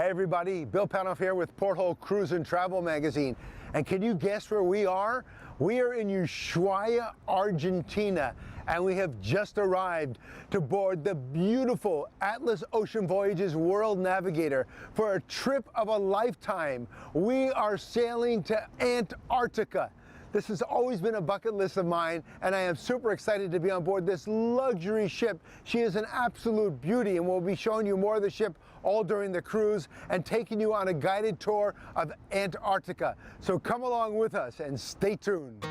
Hey everybody, Bill Panoff here with Porthole Cruise and Travel Magazine. And can you guess where we are? We are in Ushuaia, Argentina, and we have just arrived to board the beautiful Atlas Ocean Voyages World Navigator for a trip of a lifetime. We are sailing to Antarctica. This has always been a bucket list of mine, and I am super excited to be on board this luxury ship. She is an absolute beauty, and we'll be showing you more of the ship all during the cruise and taking you on a guided tour of Antarctica. So come along with us and stay tuned.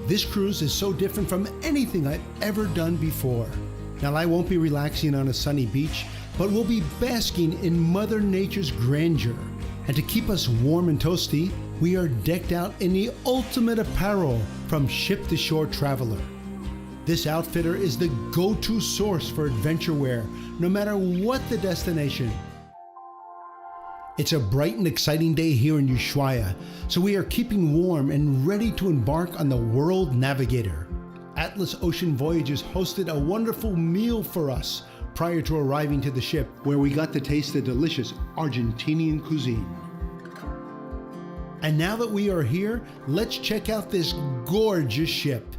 This cruise is so different from anything I've ever done before. Now, I won't be relaxing on a sunny beach, but we'll be basking in Mother Nature's grandeur. And to keep us warm and toasty, we are decked out in the ultimate apparel from ship-to-shore traveler. This outfitter is the go-to source for adventure wear, no matter what the destination. It's a bright and exciting day here in Ushuaia, so we are keeping warm and ready to embark on the World Navigator. Atlas Ocean Voyages hosted a wonderful meal for us prior to arriving to the ship, where we got to taste the delicious Argentinian cuisine. And now that we are here, let's check out this gorgeous ship.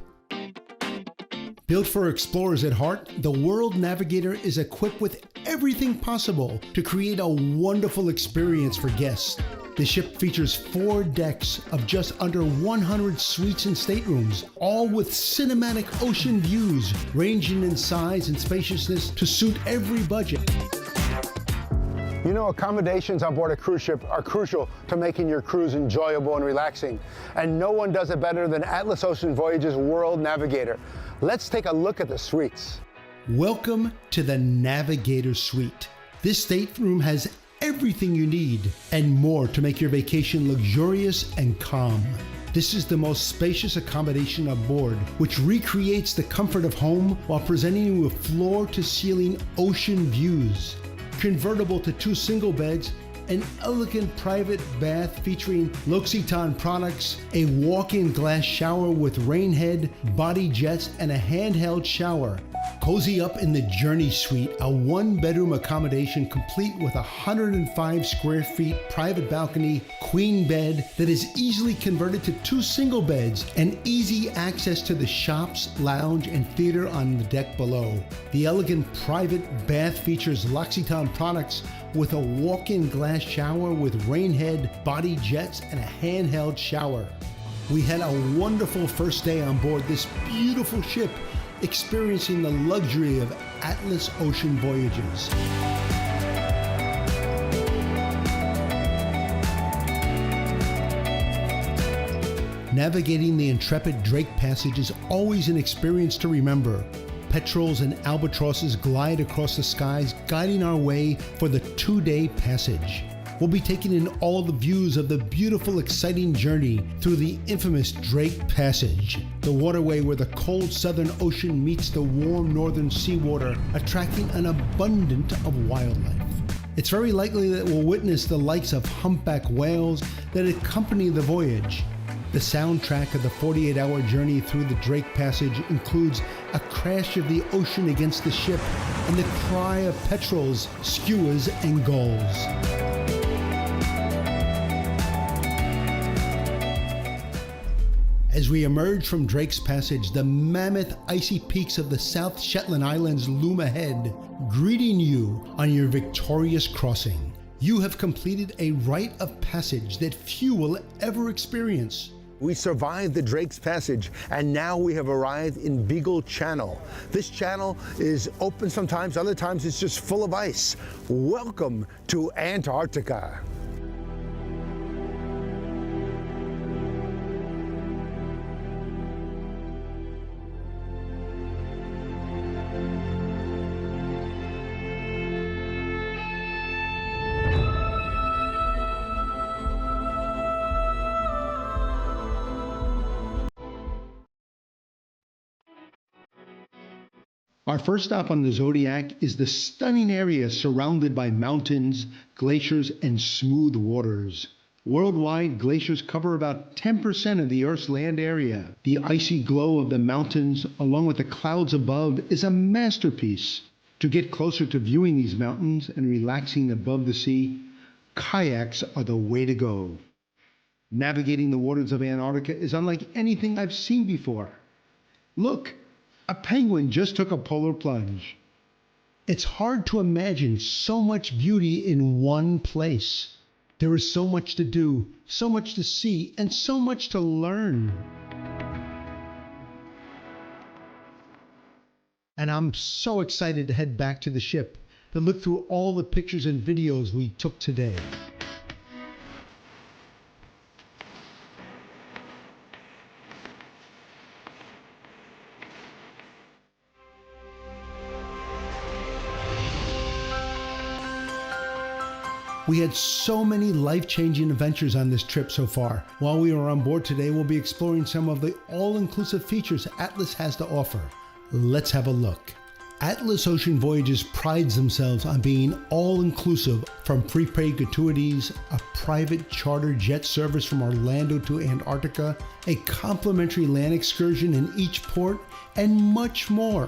Built for explorers at heart, the World Navigator is equipped with everything possible to create a wonderful experience for guests. The ship features 4 decks of just under 100 suites and staterooms, all with cinematic ocean views ranging in size and spaciousness to suit every budget. You know, accommodations on board a cruise ship are crucial to making your cruise enjoyable and relaxing. And no one does it better than Atlas Ocean Voyages World Navigator. Let's take a look at the suites. Welcome to the Navigator Suite. This stateroom has everything you need and more to make your vacation luxurious and calm. This is the most spacious accommodation aboard, which recreates the comfort of home while presenting you with floor-to-ceiling ocean views. Convertible to 2 single beds, an elegant private bath featuring L'Occitane products, a walk-in glass shower with rain head, body jets, and a handheld shower. Cozy up in the Journey Suite, a 1-bedroom accommodation complete with 105 square feet private balcony, queen bed that is easily converted to 2 single beds, and easy access to the shops, lounge, and theater on the deck below. The elegant private bath features L'Occitane products with a walk-in glass shower with rain head, body jets, and a handheld shower. We had a wonderful first day on board this beautiful ship, experiencing the luxury of Atlas Ocean Voyages. Navigating the intrepid Drake Passage is always an experience to remember. Petrels and albatrosses glide across the skies, guiding our way for the 2-day passage. We'll be taking in all the views of the beautiful, exciting journey through the infamous Drake Passage, the waterway where the cold southern ocean meets the warm northern seawater, attracting an abundance of wildlife. It's very likely that we'll witness the likes of humpback whales that accompany the voyage. The soundtrack of the 48-hour journey through the Drake Passage includes a crash of the ocean against the ship and the cry of petrels, skuas, and gulls. As we emerge from Drake's Passage, the mammoth icy peaks of the South Shetland Islands loom ahead, greeting you on your victorious crossing. You have completed a rite of passage that few will ever experience. We survived the Drake's Passage, and now we have arrived in Beagle Channel. This channel is open sometimes, other times it's just full of ice. Welcome to Antarctica. Our first stop on the Zodiac is the stunning area surrounded by mountains, glaciers, and smooth waters. Worldwide, glaciers cover about 10% of the Earth's land area. The icy glow of the mountains, along with the clouds above, is a masterpiece. To get closer to viewing these mountains and relaxing above the sea, kayaks are the way to go. Navigating the waters of Antarctica is unlike anything I've seen before. Look, a penguin just took a polar plunge. It's hard to imagine so much beauty in one place. There is so much to do, so much to see, and so much to learn. And I'm so excited to head back to the ship to look through all the pictures and videos we took today. We had so many life-changing adventures on this trip so far. While we are on board today, we'll be exploring some of the all-inclusive features Atlas has to offer. Let's have a look. Atlas Ocean Voyages prides themselves on being all-inclusive, from prepaid gratuities, a private charter jet service from Orlando to Antarctica, a complimentary land excursion in each port, and much more.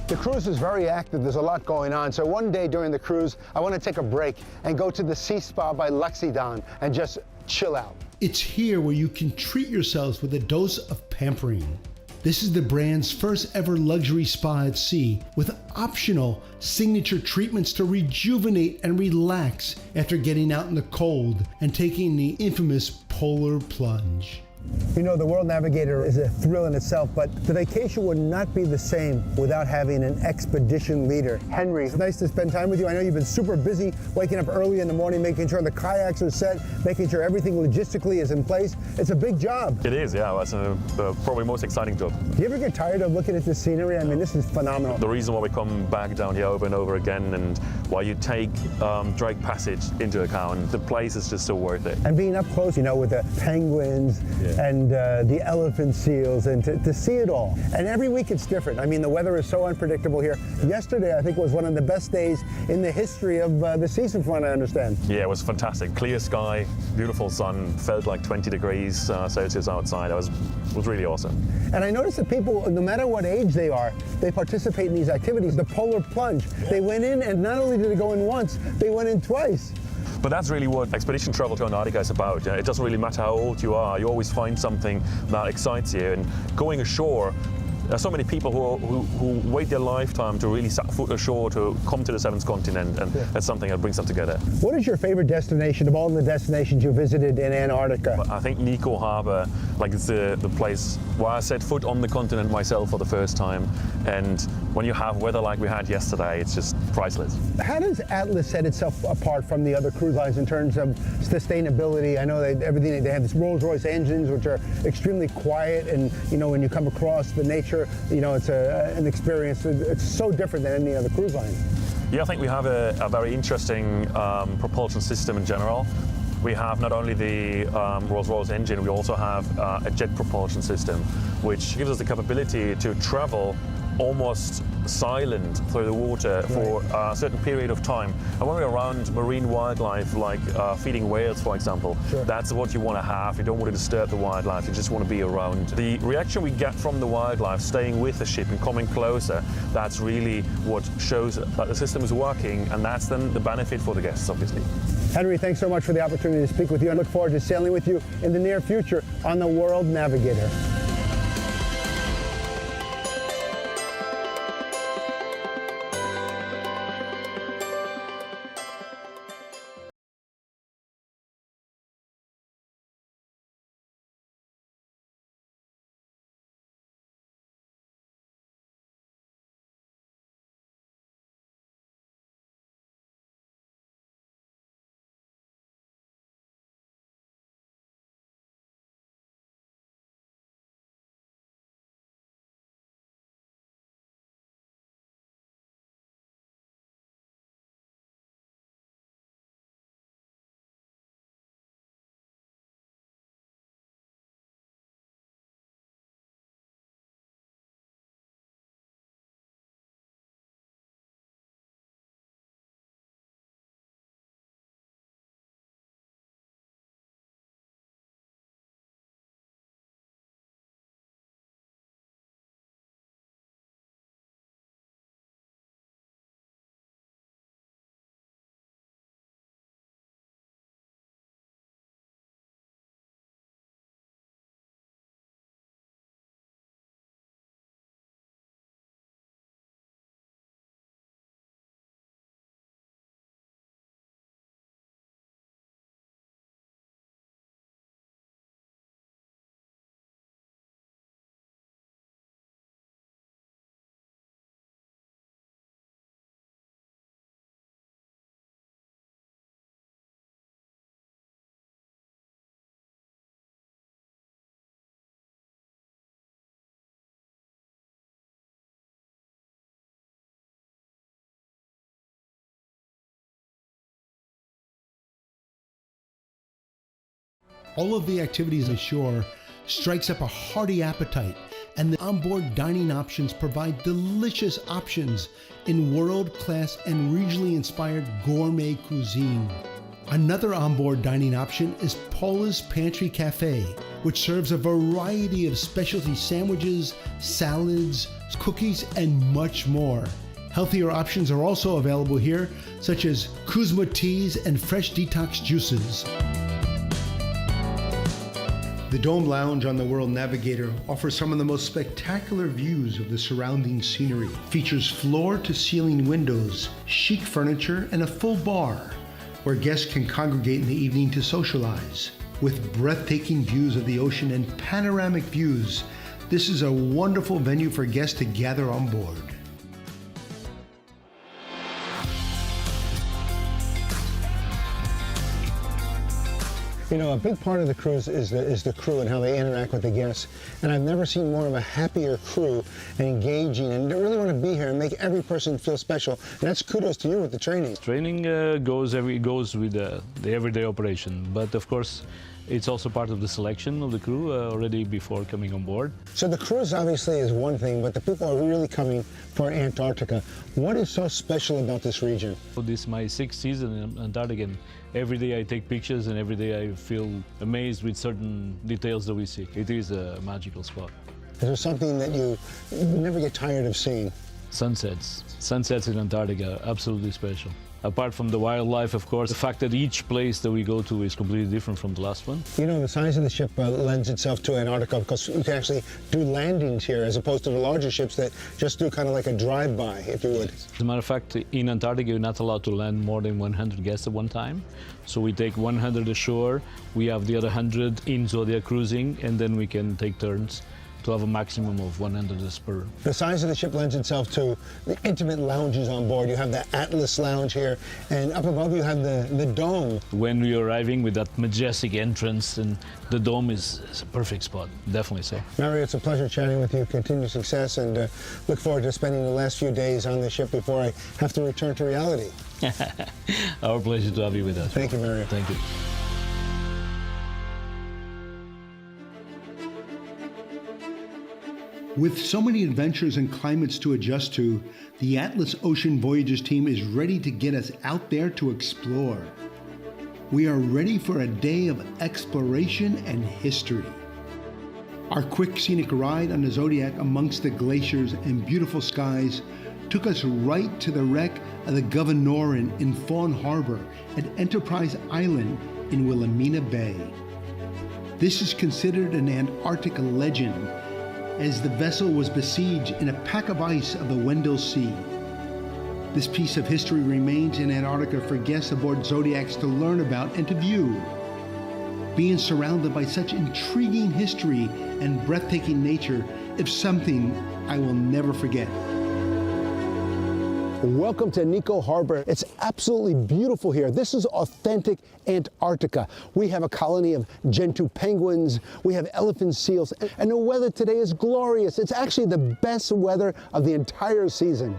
The cruise is very active. There's a lot going on. So one day during the cruise, I want to take a break and go to the Sea Spa by Luxidon and just chill out. It's here where you can treat yourselves with a dose of pampering. This is the brand's first ever luxury spa at sea, with optional signature treatments to rejuvenate and relax after getting out in the cold and taking the infamous polar plunge. You know, the World Navigator is a thrill in itself, but the vacation would not be the same without having an expedition leader. Henry, it's nice to spend time with you. I know you've been super busy, waking up early in the morning, making sure the kayaks are set, making sure everything logistically is in place. It's a big job. It is, yeah. It's the probably most exciting job. Do you ever get tired of looking at this scenery? I mean, this is phenomenal. The reason why we come back down here over and over again, and why you take Drake Passage into account, the place is just so worth it. And being up close, you know, with the penguins, and the elephant seals, and to see it all. And every week it's different. I mean, the weather is so unpredictable here. Yesterday, I think, was one of the best days in the history of the season, from what I understand. Yeah, it was fantastic. Clear sky, beautiful sun, felt like 20 degrees Celsius outside. It was really awesome. And I noticed that people, no matter what age they are, they participate in these activities. The polar plunge, they went in, and not only did they go in once, they went in twice. But that's really what expedition travel to Antarctica is about. It doesn't really matter how old you are, you always find something that excites you. And going ashore, there are so many people who wait their lifetime to really set foot ashore, to come to the seventh continent, and that's something that brings them together. What is your favorite destination of all the destinations you visited in Antarctica? I think Nico Harbor, like, it's the place where I set foot on the continent myself for the first time. And when you have weather like we had yesterday, it's just priceless. How does Atlas set itself apart from the other cruise lines in terms of sustainability? I know they have this Rolls-Royce engines, which are extremely quiet, and you know, when you come across the nature, you know, it's an experience. It's so different than any other cruise line. Yeah, I think we have a very interesting propulsion system in general. We have not only the Rolls-Royce engine, we also have a jet propulsion system, which gives us the capability to travel almost silent through the water for a certain period of time. And when we're around marine wildlife, like feeding whales, for example, that's what you want to have. You don't want to disturb the wildlife, you just want to be around. The reaction we get from the wildlife staying with the ship and coming closer, that's really what shows that the system is working, and that's then the benefit for the guests, obviously. Henry, thanks so much for the opportunity to speak with you. I look forward to sailing with you in the near future on the World Navigator. All of the activities ashore strikes up a hearty appetite, and the onboard dining options provide delicious options in world-class and regionally inspired gourmet cuisine. Another onboard dining option is Paula's Pantry Cafe, which serves a variety of specialty sandwiches, salads, cookies, and much more. Healthier options are also available here, such as Kuzma teas and fresh detox juices. The Dome Lounge on the World Navigator offers some of the most spectacular views of the surrounding scenery. Features floor-to-ceiling windows, chic furniture, and a full bar, where guests can congregate in the evening to socialize. With breathtaking views of the ocean and panoramic views, this is a wonderful venue for guests to gather on board. You know, a big part of the cruise is the crew and how they interact with the guests. And I've never seen more of a happier crew and engaging, and they really want to be here and make every person feel special. And that's kudos to you with the training. Training goes with the everyday operation, but of course it's also part of the selection of the crew already before coming on board. So the cruise obviously is one thing, but the people are really coming for Antarctica. What is so special about this region? This is my 6th season in Antarctica, and every day I take pictures and every day I feel amazed with certain details that we see. It is a magical spot. Is there something that you never get tired of seeing? Sunsets. Sunsets in Antarctica, absolutely special. Apart from the wildlife, of course, the fact that each place that we go to is completely different from the last one. You know, the size of the ship lends itself to Antarctica because you can actually do landings here as opposed to the larger ships that just do kind of like a drive-by, if you would. As a matter of fact, in Antarctica, you're not allowed to land more than 100 guests at one time. So we take 100 ashore, we have the other 100 in Zodiac cruising, and then we can take turns to have a maximum of 100 per. The size of the ship lends itself to the intimate lounges on board. You have the Atlas lounge here, and up above you have the dome. When we're arriving with that majestic entrance, and the dome is a perfect spot, definitely so. Marrou, it's a pleasure chatting with you. Continued success, and look forward to spending the last few days on the ship before I have to return to reality. Our pleasure to have you with us. Thank you, Marrou. Thank you. With so many adventures and climates to adjust to, the Atlas Ocean Voyages team is ready to get us out there to explore. We are ready for a day of exploration and history. Our quick scenic ride on the Zodiac amongst the glaciers and beautiful skies took us right to the wreck of the Governorin in Fawn Harbor at Enterprise Island in Wilhelmina Bay. This is considered an Antarctic legend, as the vessel was besieged in a pack of ice of the Weddell Sea. This piece of history remains in Antarctica for guests aboard Zodiacs to learn about and to view. Being surrounded by such intriguing history and breathtaking nature is something I will never forget. Welcome to Nico Harbor. It's absolutely beautiful here. This is authentic Antarctica. We have a colony of gentoo penguins, we have elephant seals, and the weather today is glorious. It's actually the best weather of the entire season.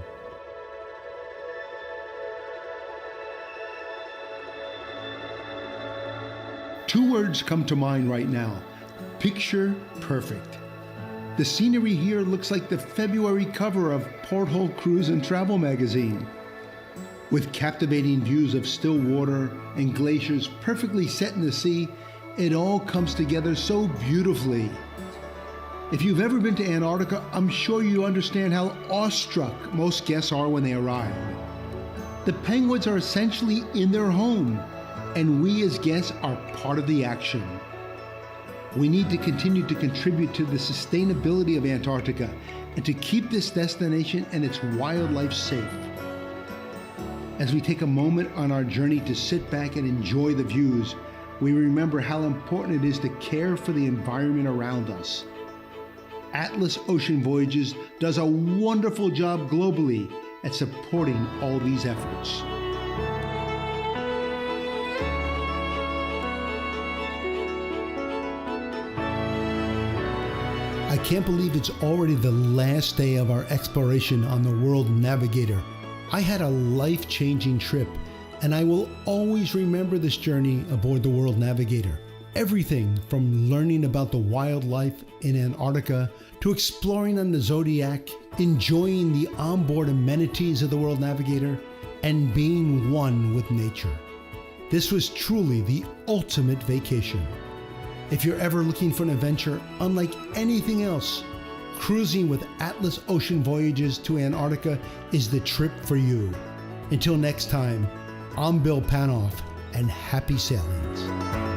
Two words come to mind right now: picture perfect. The scenery here looks like the February cover of Porthole Cruise and Travel magazine. With captivating views of still water and glaciers perfectly set in the sea, it all comes together so beautifully. If you've ever been to Antarctica, I'm sure you understand how awestruck most guests are when they arrive. The penguins are essentially in their home, and we as guests are part of the action. We need to continue to contribute to the sustainability of Antarctica and to keep this destination and its wildlife safe. As we take a moment on our journey to sit back and enjoy the views, we remember how important it is to care for the environment around us. Atlas Ocean Voyages does a wonderful job globally at supporting all these efforts. I can't believe it's already the last day of our exploration on the World Navigator. I had a life-changing trip, and I will always remember this journey aboard the World Navigator. everything from learning about the wildlife in Antarctica to exploring on the Zodiac, enjoying the onboard amenities of the World Navigator, and being one with nature. This was truly the ultimate vacation. If you're ever looking for an adventure unlike anything else, cruising with Atlas Ocean Voyages to Antarctica is the trip for you. Until next time, I'm Bill Panoff, and happy sailings.